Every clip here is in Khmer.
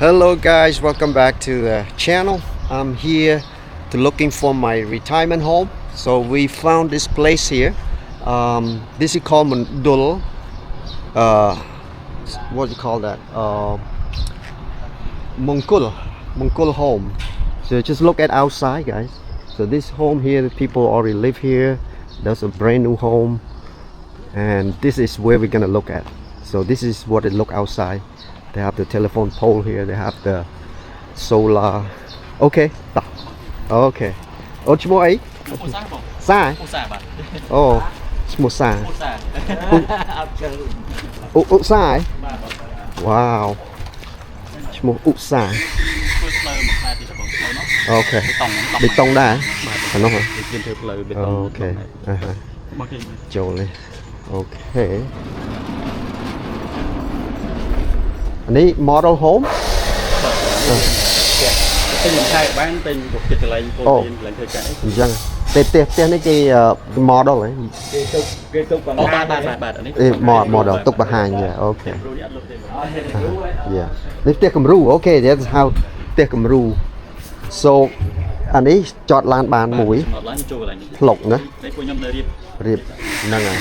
Hello guys, welcome back to the channel. I'm here to looking for my retirement home. So we found this place here. This is called Mundul. What do you call that? Mongkul home. So just look at outside, guys. So this home here, the people already live here. That's a brand new home, and this is where we're gonna look at. So this is what it look outside. They have the telephone pole here. They have the solar. Okay. Okay. Oh, chmo ấy? Sa. Oh, chmo sa. Sa ấy? Wow. Chmo sa. Okay. Bê tông đá. Phải không hả? Okay.ចូលនេះ Okay. อันนี้ model home ទិញខែបានទិញគ្រប់ចិត្តកន្លែងពលមានកន្លែងធ្វើការអញ្ចឹង ផ្ទះនេះគេ model ហ៎ គេទុកបង្ហាញបាទអានេះ model ទុកបង្ហាញ អូខេ Yeah នេះផ្ទះគំរូ Okay that's how ផ្ទះគំរូ So អានេះចតឡានបានមួយ ឡើងចូលកន្លែង ផ្លុកណា តែពួកខ្ញុំនៅរៀប ហ្នឹងហើយ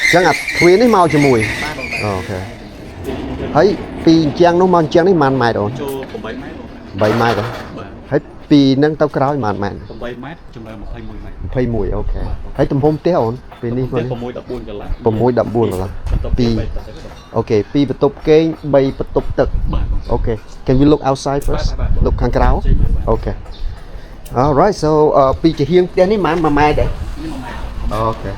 អញ្ចឹងអាទ្វារនេះមកជាមួយអូខេហើយពីអញ្ចឹងនោះមកអញ្ចឹងនេះប៉ុន្មានម៉ែត្រអូន ចូល8ម៉ែត្រ 3ម៉ែត្រ ហើយពីហ្នឹងទៅក្រោយប៉ុន្មានម៉ែត្រ 8ម៉ែត្រចំនួន21ម៉ែត្រ 21អូខេហើយទំហំផ្ទះអូនពីនេះមក 6 14កន្លះ 6 14កន្លះពីអូខេ2បន្ទប់គេង3បន្ទប់ទឹកអូខេ Can we look outside first look ខាងក្រៅអូខេ Alright so ពីជាហៀងផ្ទះនេះប៉ុន្មាន1ម៉ែត្រដែរអូខេ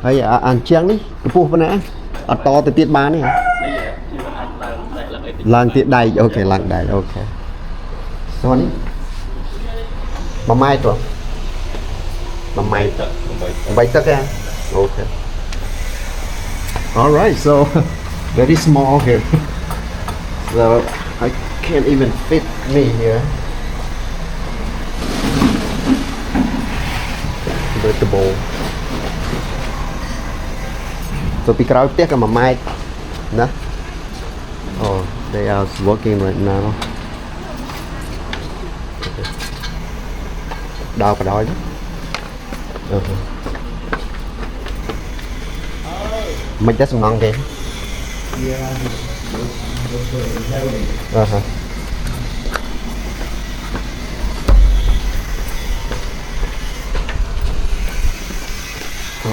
ហើយអញ្ចឹងនេះកម្ពស់ប៉ុណ្ណាអត់តទៅទៀតបានទេឡើងទៀតដៃអូខេឡើងដៃអូខេసోនេះ1ម៉ែត្រទៅ1ម៉ែត្រ8ទឹកអូខេ Alright so very small here so I can't even fit me here convertible so ពីក្រោយផ្ទះក៏1ម៉ែត្រណា Oh they are working right now ដល់បដ ாய் មិនតែសំណងទេ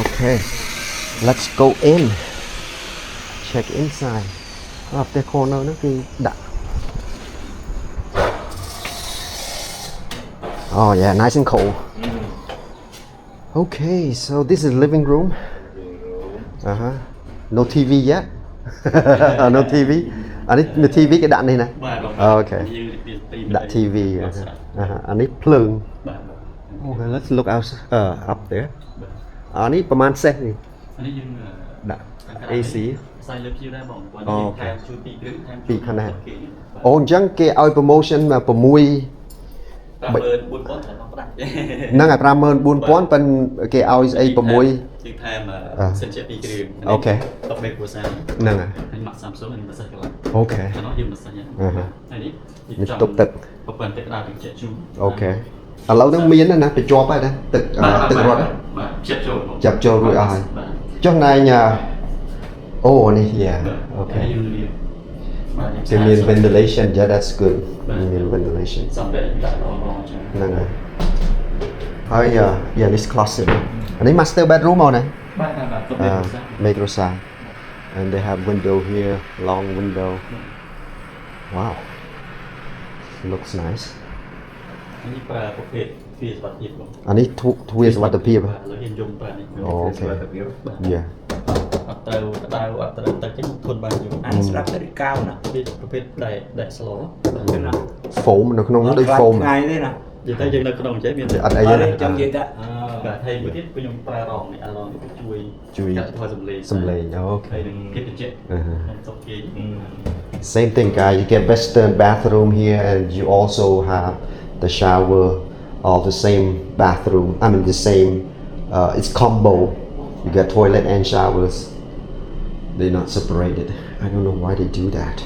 Okay let's go in check inside ផ្ទះ corner ហ្នឹងគឺដាក់ Oh yeah nice and cold Okay so this is living room No TV yet No TV អានេះ TV គេដាក់នេះណា Okay ដាក់ TV អានេះភ្លើង Okay let's look out up there អានេះប្រហែលសេះនេះ អានេះយើងដាក់ AC ផ្សាយលើភីដែរបងគាត់ថែមជួយ2គ្រឿងថែម 2ខណៈអូអញ្ចឹងគេឲ្យ promotion 6 54,000តែមកផ្ដាច់ហ្នឹងហើយ 54,000 ប៉ុន្តែគេឲ្យស្អី 6 យើងថែមសិនជា2គ្រឿង អូខេ 10មេគ្រួសារ ហ្នឹងហើយ ហើយម៉ាក់ Samsung ហើយម៉ាសិសកន្លះ អូខេ ចំណុះយើងម៉ាសិសហើយនេះ នេះទុកទឹក ប្រព័ន្ធទឹកក្តៅជែកជូន អូខេឥឡូវហ្នឹងមានណាទៅជាប់ហើយណាទឹករត់បាទជែកចូល ចាប់ចូលរួចអស់ហើយចុះណែញអូនេះអូខេ They mean ventilation yeah that's good they mean ventilation សំដែងដាក់ល្អចឹង ហ្នឹងហើយហើយyeah this closet អានេះ master bedroom មកណា បាទមេក្រូសា and they have window here long window wow looks nice នេះប្រើប្រភេទទ្វារសុវត្ថិភាពបង អានេះទ្វារសុវត្ថិភាព ឥឡូវយើងយំប្រើនេះ អូខេ yeah អត់ត្រូវក្តៅអត់ត្រូវទឹកទេធន់បានយូរអានេះស្រាប់តែកៅណាប្រភេទដែល slow ណា foam នៅក្នុងនោះដូច foam ថ្ងៃទេណានិយាយទៅយើងនៅក្នុងចេះមានអត់អីទេចាំនិយាយថាបាទហើយមួយទៀតខ្ញុំប្រើរងនេះអាឡងជួយកាត់ធ្វើសំឡេងអូខេ ហើយនឹងគេតិចខ្ញុំសុខគេ Same thing guys you get western bathroom here and you also have the shower all the same bathroom I mean the same it's combo you get toilet and showers they're not separated. I don't know why they do that,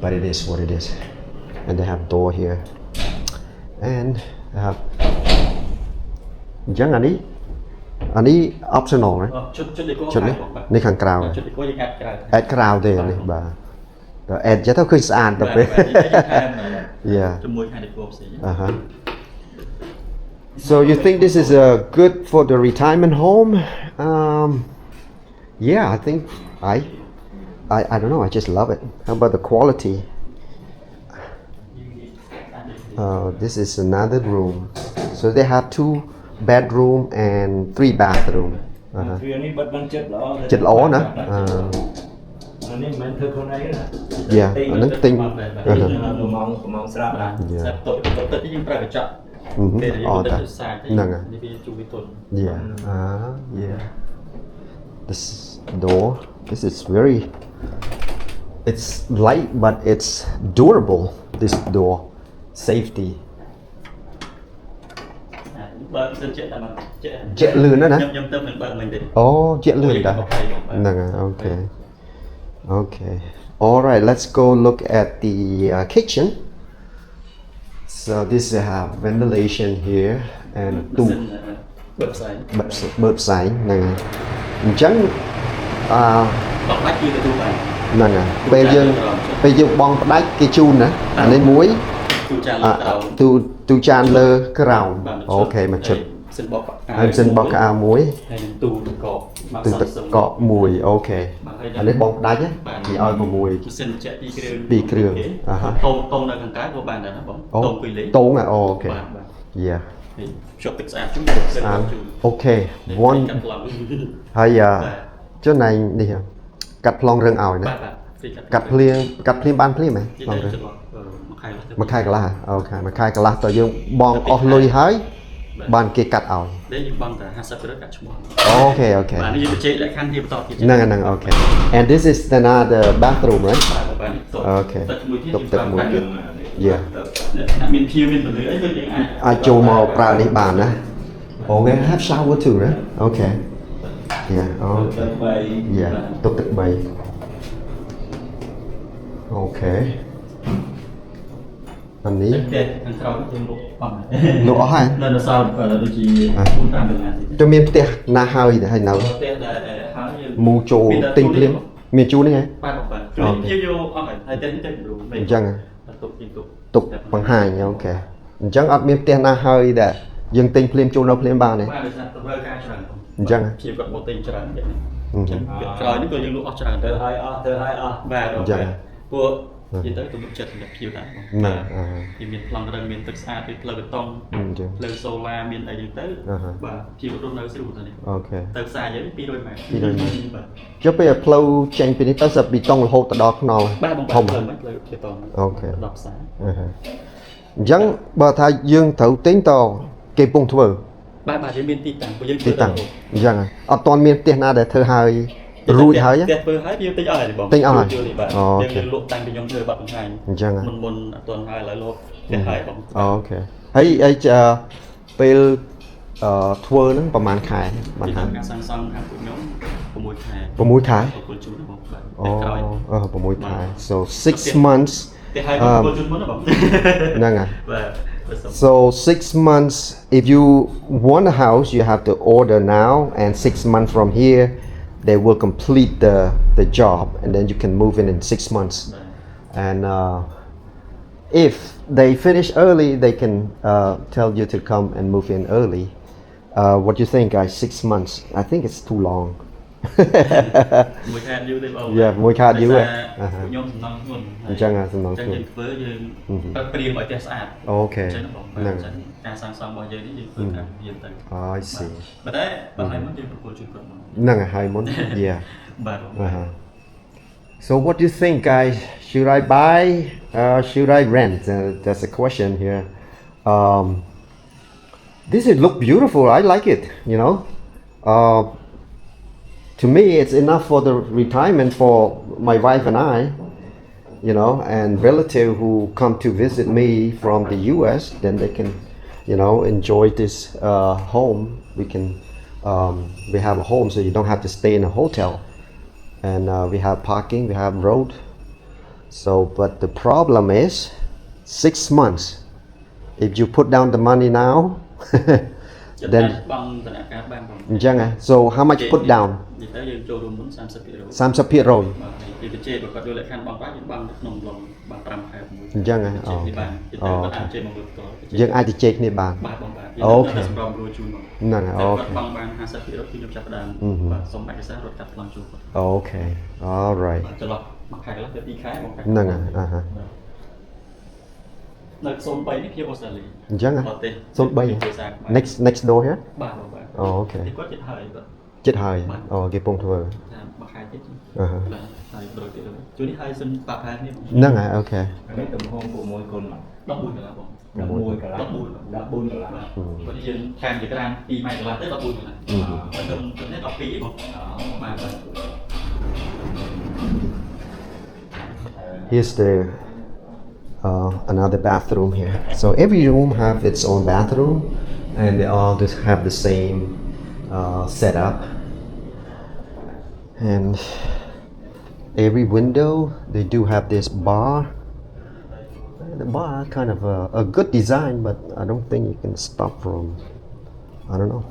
but it is what it is. And they have door here, and they have អញ្ចឹងអានេះ optional ណា ជុតនេះ ជុតនេះខាងក្រៅ ជុតនេះយើងអាចក្រៅ add ក្រៅទេនេះបាទតែ add ចេះទៅឃើញស្អាតទៅពេល Yeah ជាមួយខាងនេះផ្សេង So you think this is good for the retirement home? Yeah, I think I don't know. I just love it. How about the quality? This is another room. So they have 2 bedroom and 3 bathroom. វានេះបិទបានចិត្តល្អ ចិត្តល្អណា អានេះមិនធ្វើខ្លួនឯងណា Yeah អានឹងទិញ កំងស្រាប់ណាតែតុទឹកយើងប្រើកញ្ចក់ពេលយើងទៅសាយហ្នឹងនេះវាជួយទុន Yeah. Yeah. This door. This is very. It's light, but it's durable. This door, safety. បើសិនជាតែមកជាក់លឿនណាស់ណា ខ្ញុំទៅមិនបើកមិញទេ អូជាក់លឿនតាហ្នឹងហើយ Okay. Okay. All right. Let's go look at the kitchen. So this have ventilation here and ទូ បើកផ្សាយ បើផ្សាយហ្នឹងហើយអញ្ចឹងបោះបាច់គឺទៅទូបាន ហ្នឹងហើយពេលយើងបងផ្ដាច់គេជូនណាអានេះមួយ ទូចានលើក្រោមអូខេមកជិត សិនបោះ ហើយសិនបោះកៅមួយ ហើយនឹងទូទឹកកក ទូទឹកកកមួយអូខេអានេះបងផ្ដាច់ណាគេឲ្យ6 សិនជា2គ្រឿងតងនៅខាងក្រៅក៏បានដែរណាបងតងពីលេង តងអូខេ Yeah ជប់ទឹកស្អាតជុំ អូខេ one ហើយចុះណៃនេះកាត់ប្លង់រឿងឲ្យណាកាត់ភ្លៀងបានភ្លៀងហ៎ប្លង់រឿងមួយខែកន្លះអូខេមួយខែកន្លះតើយើងបងអស់លុយហើយបានគេកាត់ឲ្យនេះយើងបងតែ50%កាត់ឈ្មោះ Okay បាទនេះយើងបញ្ជាក់លក្ខខណ្ឌទីបន្តទៀត ហ្នឹង Okay and this is another bathroom right Okay ទឹកមួយទៀត Yeah មានភៀវមានពលឺអីយើងអាចចូលមកប្រើនេះបានណា Okay have shower too right Okay Yeah Okay Yeah ទុកទឹក3 Okay អានេះខាងក្រោមយើងលុបអស់ លុបអស់ហើយ នៅសល់ដូចជាពុំតាមដំណើរទៀត ទៅមានផ្ទះណាហើយទៅហើយនៅ ផ្ទះដែលហើយយើង មូចូលទិញភ្លាមមានជួននេះហ៎ បាទខ្ញុំយកអស់ហើយតែនេះទៅអញ្ចឹង ទុកបង្ហាញអូខេអញ្ចឹងអត់មានផ្ទះណាហើយដែលយើងទិញភ្លាមចូលនៅភ្លាមបានទេ បាទដោយសារតម្រូវការច្រើន អញ្ចឹង ព្យាគាត់មកទិញច្រើនទៀតអញ្ចឹងក្រោយនេះក៏យើងលក់អស់ច្រើនទៅហើយអស់បាទអញ្ចឹងពួកនិយាយទៅទំនុកចិត្តសម្រាប់ភ្ញៀវដែរបាទវាមានប្លង់រឹងមានទឹកស្អាតពីផ្លូវបេតុងផ្លូវសូឡាមានអីហ្នឹងទៅបាទភ្ញៀវរស់នៅស្រួលទៅនេះអូខេទៅផ្សារយើង200ម៉ែត្របាទចុះពេលផ្លូវចេញពីនេះទៅសិតបេតុងរហូតទៅដល់ខ្នល់ បាទបងផ្លូវមិនផ្លូវបេតុង អូខេ ដល់ផ្សារ អញ្ចឹងបើថាយើងត្រូវទិញតគេពងធ្វើ បាទយើងមានទីតាំងពួកយើង ទីតាំងអញ្ចឹងអត់ទាន់មានផ្ទះណាដែលធ្វើហើយរួចហើយផ្ទះធ្វើហើយយើងទិញអស់ហើយបង ទិញអស់ហើយ យើងលក់តាំងពីខ្ញុំធ្វើបាត់បង្ហាញ អញ្ចឹងមុនអត់ទាន់ហើយឥឡូវលក់ផ្ទះហើយបង អូខេហើយពេលធ្វើហ្នឹងប្រហែលខែបានថាការសាងសង់ខាងពួកខ្ញុំ6ខែ 6ខែ ពលជូនបងបាទ 6ខែ so 6 months តែហើយពលជូនមុនបង ហ្នឹងហើយ បាទ So 6 months if you want a house you have to order now and 6 months from here they will complete the job and then you can move in 6 months and if they finish early they can tell you to come and move in early what do you think guys 6 months I think it's too long មួយខែយូរទេបង Yeah មួយខែយូរហ៎ ខ្ញុំសំណងខ្លួន អញ្ចឹងសំណងខ្លួន យើងធ្វើយើងព្រៀងឲ្យផ្ទះស្អាត អូខេ អញ្ចឹងបងបាទការសាងសង់របស់យើងនេះយើងធ្វើតាមយើងទៅ I see ប៉ុន្តែបើឲ្យមុនយើងប្រគល់ជូនគាត់មក ហ្នឹងហើយមុន Yeah បាទ So what do you think guys should I buy should I rent that's a question here this is look beautiful I like it you know to me it's enough for the retirement for my wife and I you know and relative who come to visit me from the US then they can you know enjoy this home we have a home so you don't have to stay in a hotel and we have parking, we have road. So but the problem is 6 months if you put down the money now ចិត្តតែ then បង់ធនាគារបានបង អញ្ចឹងហ៎ so how much put down និយាយទៅយើងចូលរួមមុន 30% 30% បាទពីវិជ័យបើគាត់យកលក្ខខណ្ឌបង់ប្រាក់យើងបង់នៅក្នុងឡងបាន5ខែមួយ អញ្ចឹងហ៎ ជ័យនេះបានទៅគាត់អាចជ័យមកលើផ្ទាល់ យើងអាចទៅជែកគ្នាបាន បាទបងបាទ អូខេ សម្រាប់រួចជូនមក ហ្នឹងហើយ អូ អូ ខេ ខេ បង់បាន 50% គឺខ្ញុំចាប់ផ្ដើមបាទសុំឯកសាររត់កាត់ប្លង់ជូនគាត់ Okay all right បាទចន្លោះមួយខែកន្លះទៅ2ខែបងខែ ហ្នឹងហើយហ៎ នៅសូម3នេះភាពអូស្ត្រាលី អញ្ចឹងហ៎ ប្រទេស សូម3 next door here បាទបងបាទ អូអូខេ ទីគាត់ចិត្តហើយបាទ ចិត្តហើយអូគេពងធ្វើ តាមមួយខែទៀត អឺហ៎ បាទហើយប្រូទៀតជួននេះហើយសិនបាក់ផែនេះបង ហ្នឹងហើយអូខេ Cái tầm hôm của môi con mà 14កន្លះបង đã môi cả lá đã bun cả lá គាត់យើងថែមជាក្រាន2ម៉ែត្រកន្លះទៅ14កន្លះហើយទៅនេះ12បងបាទ Here's the another bathroom here. So every room have its own bathroom, and they all just have the same setup. And every window they do have this bar. The bar kind of a good design, but I don't think you can stop from. I don't know.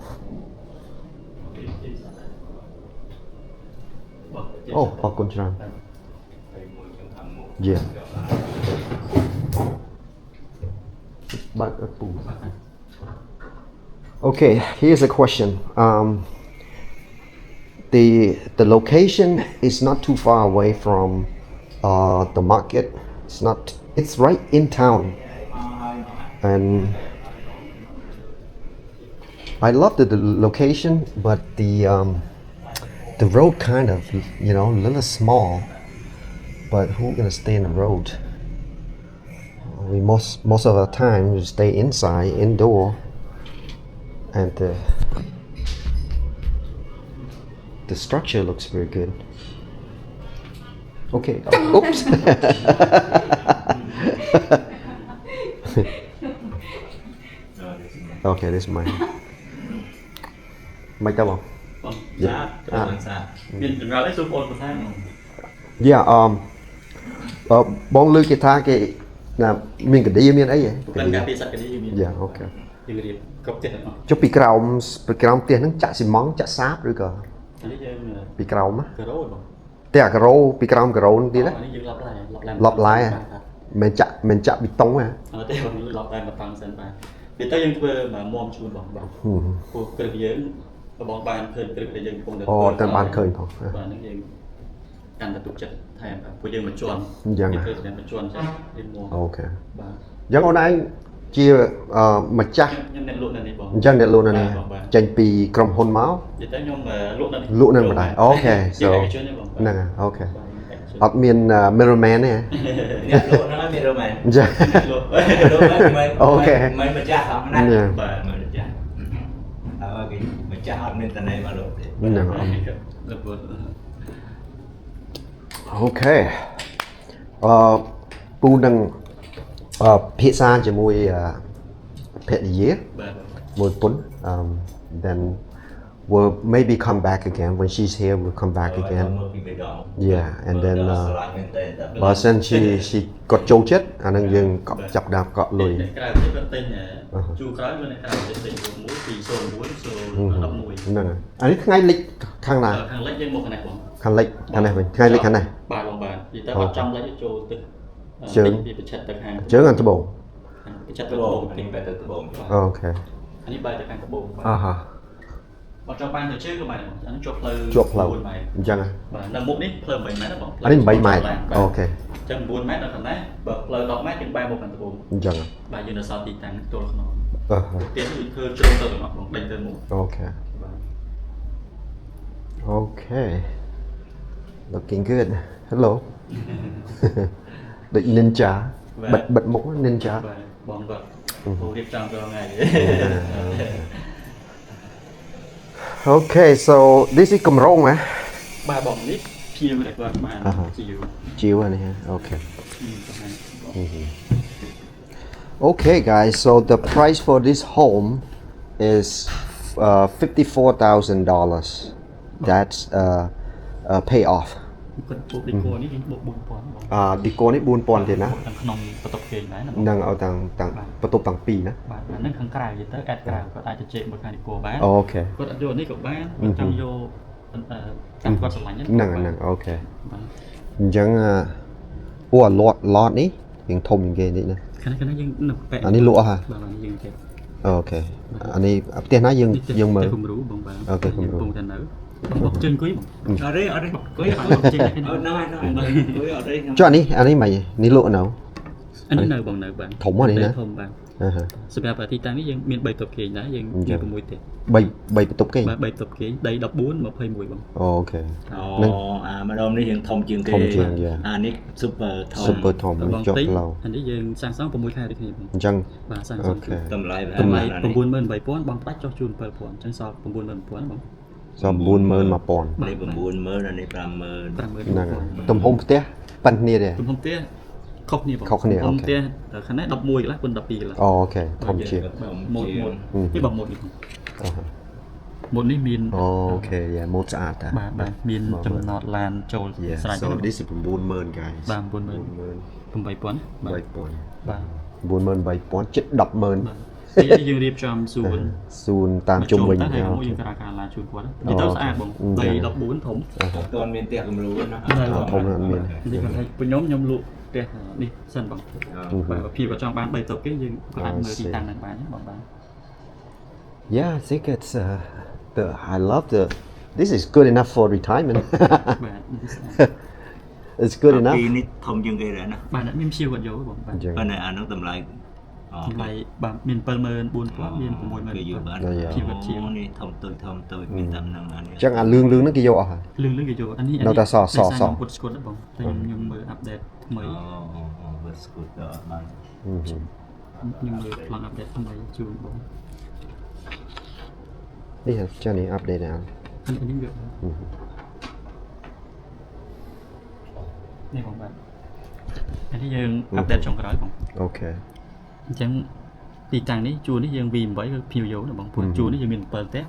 Oh, Pakunchan. Yeah. Okay, here's a question. The location is not too far away from the market. It's not. It's right in town, and I love the location, but the road kind of a little small. But who's gonna stay in the road? We most of the time we stay inside, indoor, and the structure looks very good. Okay. Oops. Okay, this is mine. Mày tao không? sát cái đường sát មានចង្រៃសូមបងបន្ថែម Yeah, បងលើគេថាគេណាមានកឌីមានអីហ៎ បានការពារសត្វកនេះយើងមាន Yeah, okay. យើងរៀបគ្រប់ទៀតទាំងអស់ ចុះពីក្រោមផ្ទះហ្នឹងចាក់ស៊ីម៉ង់ចាក់សាបឬក៏ អានេះយើង ពីក្រោមណា ការ៉ូបង តែអាការ៉ូពីក្រោមការ៉ូហ្នឹងទៀតណា អានេះយើងឡប់ឡាយ ឡប់ឡាយហ៎មិនចាក់ប៊ីតុងហ៎ អត់ទេបងឡប់តែមកតាំងសិនបាទពេលទៅយើងធ្វើមកមុំជូនបងបាទព្រោះគ្រឹះយើងបងបានឃើញគ្រឹះដែលយើងកំពុងតែ អូតែបានឃើញផង បាទហ្នឹងយើងកាន់តែទុកចិត្តថែមបាទព្រោះយើងមកជន់ អញ្ចឹង គេធ្វើតែមកជន់ចាយើងមុំ អូខេ បាទ អញ្ចឹងអូនឯងជាម្ចាស់ ខ្ញុំអ្នកលក់នៅនេះបង អញ្ចឹងអ្នកលក់នៅនេះ បាទ ចេញពីក្រុមហ៊ុនមក និយាយទៅខ្ញុំលក់នៅនេះ លក់នៅម្ដាយអូខេ ជា so ឯកជនទេបង ហ្នឹងហើយអូខេអត់មាន middleman ទេ Nhà lộ nó là miền Đông này អញ្ចឹង លក់ Miền Đông ấy, Ok. Mình cha học này Dạ. Bà mình cha cái mình cha học nên tận này mà lộ thế ហ្នឹងហើយ លក់ អូខេពូនឹងភាសាជាមួយភរិយា បាទ មួយពុន then we'll maybe come back again when she's here we'll come back again Yeah, and then បើសិន she គាត់ចូលចិត្តអានឹងយើងកក់ចាប់ដើមកក់លុយ អ្នកក្រៅទៀតគាត់ទិញជូរក្រោយគាត់អ្នកក្រៅទៀតទិញមួយពី01 011 ហ្នឹងហើយអានេះថ្ងៃលិចខាងណា ខាងលិចយើងមកខាងនេះបង ខាងលិចខាងនេះវិញថ្ងៃលិចខាងនេះ បាទបងបាទនិយាយទៅអត់ចំលិចចូលទៅ ជើង ពីប្រឆិតទៅខាង ជើងអានត្បូង ប្រឆិតទៅ Cái បង bồn, mình phải từ cái bồn អូខេ អានេះបែរទៅខាងត្បូង អហ่า បើចង់បានទៅជើងក៏បានអានេះជាប់ផ្លូវ ជាប់ផ្លូវ 9ម៉ែត្រ អញ្ចឹងហ៎ បាទនៅមុខនេះផ្លូវ8ម៉ែត្រណាបង អានេះ8ម៉ែត្រអូខេ អញ្ចឹង9ម៉ែត្រនៅខាងណាបើផ្លូវ10ម៉ែត្រយើងបែរមកខាងត្បូង អញ្ចឹងហ៎ បាទយើងនៅសល់ទីតាំងទល់ខ្នង អឺ ទៀតគឺធ្វើជ្រុងទៅទាំងអស់បងដេញទៅមុខ អូខេ បាទ Okay. Looking good. Hello. ដូច ninja បិទមុខ ninja បាទបងគាត់ពូរៀបចំទៅថ្ងៃ Okay, so this is កម្រងហ៎ បាទបងនេះភៀវដែលគាត់បានជាយូរ ជីវនេះ Okay. Okay guys, so the price for this home is $54,000. That's pay off គាត់ពួកឌីកូនេះយើងបូក4000បង đi côនេះ4000ទេណា ខាងក្នុងបន្ទប់គេដែរណាបង នឹងឲ្យតាំងបន្ទប់តាំងពីរណា បាទហ្នឹងខាងក្រៅយទៅអេតក្រៅគាត់អាចទៅជែកមកខាងឌីកូបាន អូខេ គាត់អត់យកនេះក៏បានគាត់ចង់យកតាមគាត់ស្រឡាញ់ហ្នឹង អូខេ បាទ អញ្ចឹងពួកឡតនេះយើងធំជាងគេនេះណា ខាងនេះយើងនៅបែក អានេះលក់ហ่ะ បាទយើងជែក អូខេអានេះផ្ទះណាយើងមើល គំរូបងបាទ អូខេគំរូ ពងតែនៅបងជើងគួយបង ở đây ở đây គួយបងជើងនេះ ở nói cưới ở đây ចុះអានេះមិននេះលក់នៅ អានេះនៅបងនៅបាទ ធំហ្នឹងណា ធំបាទ ហ៎ សម្រាប់ទីតាំងនេះយើងមាន3បន្ទប់គេងដែរយើងមាន6ទៀត 3បន្ទប់គេ បាទ3បន្ទប់គេងដី14 21បង អូខេ mà đomនេះយើងធំជាងគេ ធំជាងយ៉ា អានេះ super ធំ super ធំ បង ចុះ ទី ឡូវ អានេះយើងសាងសង់6ខែដូចគ្នាបង អញ្ចឹង បាទសាងស អូ ង់ ខេ តម្លៃ តម្លៃ 98000បងផ្ដាច់ចុះជូន7000អញ្ចឹងសល់98000បង សល់41000 នេះ90000អានេះ50000 ហ្នឹងហើយទំហំផ្ទះប៉ិនគ្នាទេ ទំហំផ្ទះខុសគ្នាបង ខុសគ្នា ទំហំ អូខេ ផ្ទះខាងនេះ11កន្លះគុណ12កន្លះ អូខេធំជាង ម៉ូតនេះបងម៉ូតនេះបង អូ ម៉ូតនេះមាន អូខេយ៉ាម៉ូតស្អាតតា បាទមានចំណតឡានចូលស្រេច so this is 90000 guys បាទ98000 98000 បាទបាទ 98000ជិត100,000 ហើយយើងរៀបចំសួន សួនតាមជុំវិញ តែហើយយើងការឡានជូនគាត់និយាយទៅស្អាតបងដី14ធំ អត់ទាន់មានផ្ទះគំរូណា ធំណាស់មាន នេះគាត់ថាខ្ញុំលក់ផ្ទះនេះសិនបងបាទពីគាត់ចង់បាន3តុកគេយើងគាត់អាចមើលទីតាំងនឹងបានបងបាទ Yeah I think it's I love this is good enough for retirement បាទ it's good enough ពីនេះធំជាងគេដែរណា បាទមានជាវគាត់យកបងបាទ អញ្ចឹង ប៉ុន្តែអានោះតម្លៃ តម្លៃបាទមាន74000មាន60000 គេយកបាន ជាវត្តជា នេះធំតូចមានតាមនឹងអានេះ អញ្ចឹងអាលឿងហ្នឹងគេយកអស់ហើយ លឿងគេយកអានេះពុតស្គុតបងតែខ្ញុំមើលអាប់ដេតថ្មី វត្តស្គូតបាន ខ្ញុំមើលប្លង់អាប់ដេតថ្មីជូនបង នេះចានេះអាប់ដេតណា អានេះយកនេះបងបាទអានេះយើងអាប់ដេតចុងក្រោយបង អូខេ អញ្ចឹងទីតាំងនេះជួរនេះយើង V8 គឺភីវយកណាបងព្រោះជួរនេះយើងមាន7ផ្ទះ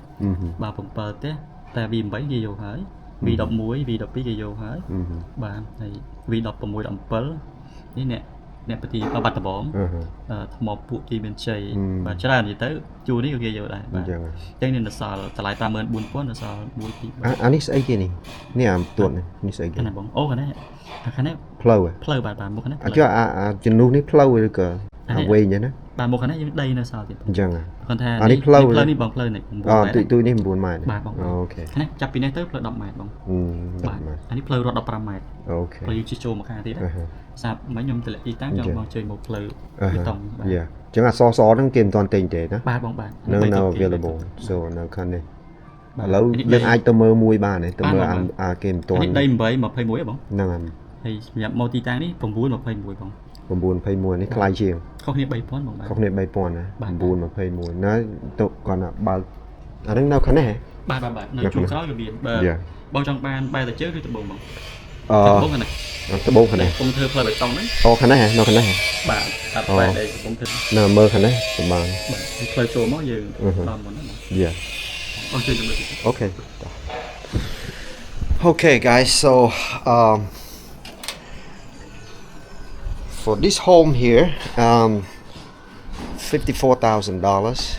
បាទ7ផ្ទះតែ V8 គេយកហើយ V11 V12 គេយកហើយបាទហើយ V16 17នេះអ្នកប្រទីបាត់ដំបងថ្មពួកគេមានជ័យបាទច្រើននិយាយទៅជួរនេះក៏គេយកដែរបាទអញ្ចឹងនេះនៅសល់តម្លៃ54000នៅសល់1 2 អានេះស្អីគេនេះនេះអាទួតនេះស្អីគេ ខាងណាបងអូខាងនេះផ្លូវ ផ្លូវបាទមុខខាងនេះ អាចអាជំនួសនេះផ្លូវឬក៏អាវែងហ្នឹងណា បាទមុខខាងនេះយើងដីនៅសល់ទៀត អញ្ចឹង គាត់ថា អានេះផ្លូវ នេះបងផ្លូវនេះ ទូនេះ9ម៉ែត្រ បាទបង អូខេ នេះចាប់ពីនេះទៅផ្លូវ10ម៉ែត្របងបាទអានេះផ្លូវរត់15ម៉ែត្រ អូខេ ផ្លូវជិះចូលមកខាងទៀតសាប់មិញខ្ញុំតម្លាក់ទីតាំងចង់បងជួយមកផ្លូវបេតុងបាទ យ៉ាអញ្ចឹងអសហ្នឹងគេមិនទាន់ទិញទេណា បាទបងបាទ នៅ available so នៅខាងនេះឥឡូវយើងអាចទៅមើលមួយបានទេទៅមើលអាគេមិនទាន់ នេះដី8 21បង ហ្នឹងហើយ ហើយសម្រាប់មកទីតាំងនេះ9 21បង 921នេះថ្លៃជាង ខុសគ្នា3000បងបាទ ខុសគ្នា3000ណា921ណាទៅគាត់ណាបើអាហ្នឹងនៅខាងនេះហ៎ បាទនៅជួរក្រោយក៏មានបើបងចង់បានបែរទៅជើងគឺត្បូងបង ត្បូងខាងនេះត្បូងខាងនេះ កំពុងធ្វើផ្លូវបេតុងហ្នឹង អូខាងនេះហ៎នៅខាងនេះហ៎ បាទតាមបែរដែលកំពុងធ្វើ នៅមើលខាងនេះប្រហែល បាទផ្លូវចូលមកយើងតាមមុនហ្នឹង Yeah. បងជួយមើល Okay. Okay, guys. So, for this home here, $54,000.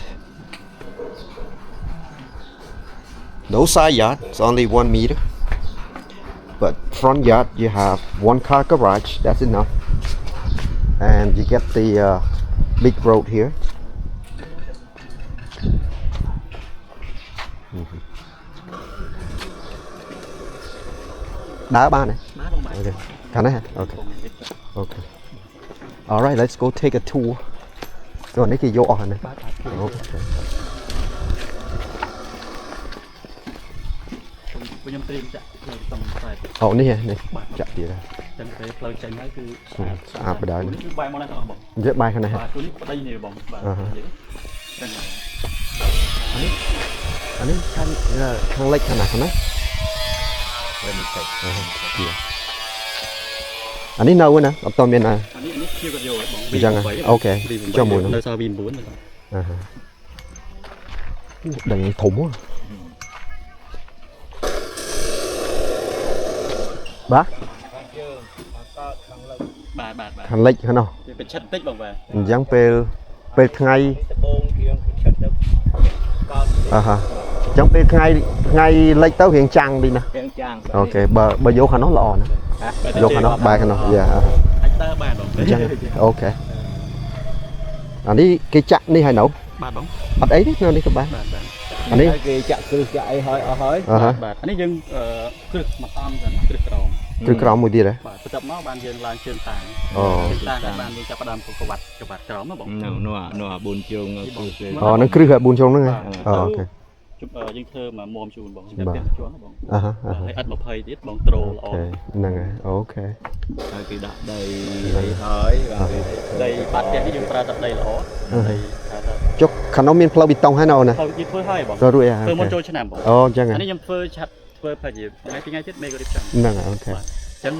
No side yard. It's only 1 meter. But front yard, you have 1 car garage. That's enough. And you get the big road here. Đá ba này. Okay. Can I have? Okay. Okay. All right, let's go take a tour. Rồi này cái vô này. Okay. ខ្ញុំត្រៀមចាក់ផ្លូវតង់ខ្សែ អូនេះនេះចាក់ទៀតហើយ ចឹងទៅផ្លូវចេញហើយគឺ ស្អាតបដានេះ គឺបែរមកណាស់បង និយាយបាយខាងនេះ បាទទូនេះប្តីនេះបងបាទនិយាយចឹងហើយ អានេះខាងលិចខាងណាខាងណាអានេះនៅណាអត់តមានណា អានេះជាគាត់យកបង អញ្ចឹងអូខេចុះមួយនោះ នៅសល់ V9 ហ្នឹង ដឹងធំហ៎ បាទ បាទ ខាងលិចហ្នឹងណោះ វាប្រឆិតតិចបងបាទ អញ្ចឹងពេលថ្ងៃ ដបងគៀងឈិតទៅកោត អឺហ่าអញ្ចឹងពេលថ្ងៃលិចទៅរៀងចាំងតិចណា ទាំងចាំង អូខេបើយកខាងនោះល្អណាយកខាងនោះបែរខាងនោះយ៉ា អាចដើរបានបង អញ្ចឹងអូខេអានេះគេចាក់នេះហើយនៅ បាទបង អត់អីទេនៅនេះក៏បាន បាទ អានេះ គេចាក់គ្រឹះចាក់អីហើយអស់ហើយ អឺហ่า បាទអានេះយើងគ្រឹះមកអំទៅគ្រឹះក្រម គឺក្រោមមួយទៀតហ៎ បាទបន្ទាប់មកបានយើងឡើងជើងតាំង អូ ជើងតាំងហើយបានយើងចាប់ផ្ដើមប្រវត្តិក្រមណាបង នោះ4ជើងគឺគេ អូហ្នឹងគ្រឹះឲ្យ4ជ្រុងហ្នឹងហ៎អូខេ យើងធ្វើមកមុំជូនបងខ្ញុំតែជាន់បង អឺហ่า ហើយអត់20ទៀតបងត្រូលល្អ ហ្នឹងហើយអូខេ ហើយគេដាក់ដីហើយបាទ ដីបាត់ផ្ទះនេះយើងប្រើតែដីល្អដីថាថា ចុះខាងនោះមានផ្លូវប៊ីតុងហើយណ៎អូនណា ទៅយើងធ្វើហើយបង ទៅរួចហើយ ធ្វើមុនចូលឆ្នាំបង អូអញ្ចឹងហ៎ អានេះខ្ញុំធ្វើឆាត់ធ្វើប្រហែលជាថ្ងៃពីរថ្ងៃទៀតមេក៏រៀបចំ ហ្នឹងហើយអូខេ អញ្ចឹង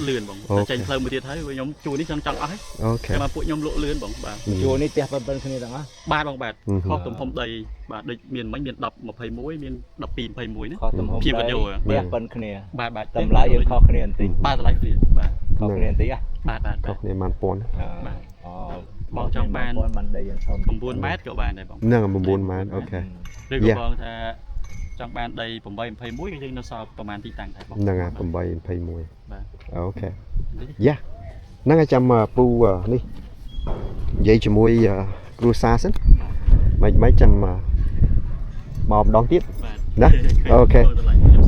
លឿនបងតែចេញផ្លូវមួយទៀតហើយខ្ញុំជួនេះចង់អស់ហើយ អូខេ តែមកពួកខ្ញុំលក់លឿនបងបាទ ជួរនេះផ្ទះប៉ុណ្្នឹងគ្នាទាំងអស់ បាទបងបាទខុសទំហំដីបាទដូចមានមិញមាន10 21មាន12 21ណា ខុសទំហំ ភាពកញ្ញោ ផ្ទះប៉ុណ្្នឹងគ្នា បាទ តម្លៃយើងខុសគ្នាបន្តិច បាទតម្លៃគ្នាបាទ ខុសគ្នាបន្តិចហ៎ បាទ ខុសគ្នាបានប៉ុន អូ បងចង់បាន បានដីយើងធំ 9ម៉ែត្រក៏បានដែរបង ហ្នឹង9ម៉ែត្រអូខេ ឬក៏បងថាចង់បានដី8 21គឺយើងនៅសល់ប្រហែលទីតាំងដែរបង ហ្នឹងហើយ8 21 បាទ អូខេយ៉ាហ្នឹងហើយចាំពូនេះនិយាយជាមួយគ្រួសារសិនមិនចាំមកម្ដងទៀត បាទ ណាអូខេ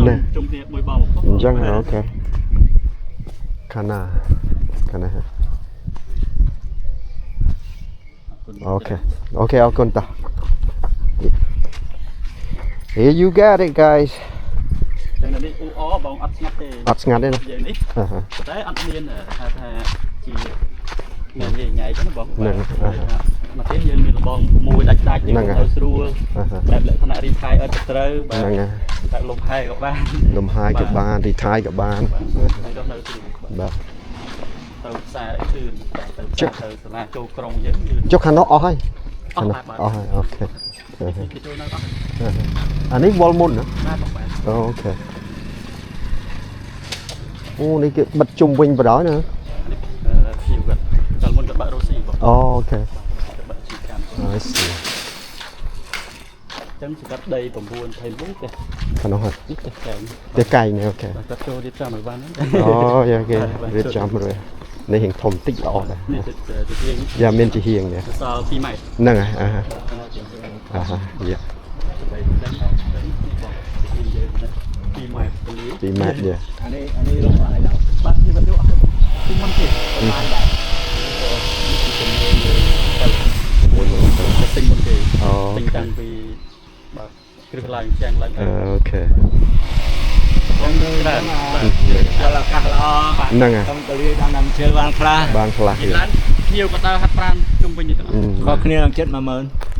ណាជុំគ្នាមួយបងបង អញ្ចឹងអូខេខាងណាអូខេអរគុណតា Here you got it guys តែនេះអ៊ូអបងអត់ស្ងាត់ទេ អត់ស្ងាត់ទេណា យើងនេះ ហ៎ តែអត់មានថាជាញ៉ៃចឹងបងមកទៀតយើងមានលបងមួយដាច់យើងទៅស្រួលបែបលក្ខណៈរីផាយអត់ត្រូវបាទ ហ្នឹងហើយ តែលំហែក៏បាន លំហាយក៏បានទីថៃក៏បាន ហើយដល់នៅស្រួល បាទ ទៅផ្សារអីគឺទៅសាលាចូលក្រុងយើង ចុះខាងនោះអស់ហើយ អស់ ខាង បាទ នោះអស់ហើយអូខេ គេចូលនៅអស់ អានេះវល់មុនណា បាទបាទ អូខេអូនេះគេបិទជុំវិញបណ្ដោយណា ភីវគាត់ដល់មុនគាត់បាក់រ៉ូស៊ីបង អូខេ គាត់បាក់ជីកម្ម I see ចឹងសម្រាប់ដី9 21ទេ ខាងនោះហើយ នេះទេកែង តែកែងនេះអូខេ គាត់ចូលរៀបចំឲ្យបាន អូយ៉ាគេរៀបចំរួចនេះហៀងធំតិចល្អដែរ នេះទៅជាង យ៉ាមានជាហៀងនេះ សល់2ម៉ែត្រ ហ្នឹងហើយយ៉ា 2ម៉ែត្រទៅលី 2ម៉ែត្រយ៉ា អានេះលោកអីដល់ បាទនេះគាត់យកអស់ទីមុនទៀតបានដែរទិញមុនគេ អូ ទិញតាំងពីបាទគ្រឹះឡើងចាំងឡើង អូខេ បងច្រើនបាទ ចូលឱកាសល្អបាទ ហ្នឹងហើយ ខ្ញុំទៅលាដល់ណាំជើបានខ្លះ បានខ្លះ ពីឡើងភ្ញៀវក៏ដើរហាត់ប្រាណជុំវិញនេះទាំងអស់ ខុសគ្នានឹងចិត្ត10000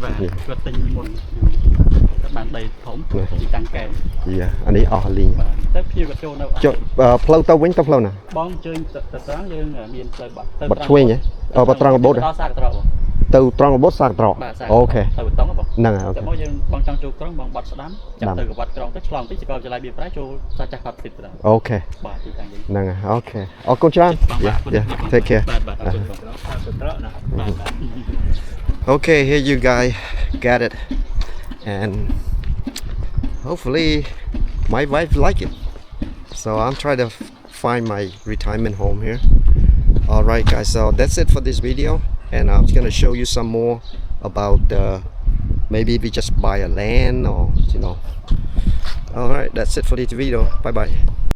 បាទគាត់ទិញមុនគាត់បានដីធំទីតាំងកែង យ៉ាអានេះអស់លីង បាទតែភ្ញៀវគាត់ចូលនៅ ចុះផ្លូវទៅវិញទៅផ្លូវណា បងអញ្ជើញទៅត្រង់យើងមានផ្លូវបាត់ទៅ បាត់ឆ្វេងហ៎អូបាត់ត្រង់របូត ដល់សាកត្រកបង ទៅត្រង់របូតសាកត្រក បាទសាក អូខេ ទៅបតង់បង ហ្នឹងហើយអូ តែ ខេ មកយើងបងចង់ចូលក្រុងបងបាត់ស្ដាំចាប់ទៅកបាត់ក្រុងទៅឆ្លងទៅសាកលវិទ្យាល័យបៀប្រែចូលសាចាស់គាត់ទៀតទៅ អូខេ បាទទីតាំងយើង ហ្នឹងហើយអូខេអរគុណច្រើនយ៉ា take care បាទបាទអរគុណបង ទៅត្រកណា បាទបាទ Okay, here you guys got it, and hopefully my wife like it. So I'm trying to find my retirement home here. All right, guys. So that's it for this video, and I'm gonna show you some more about maybe we just buy a land or you know. All right, that's it for this video. Bye bye.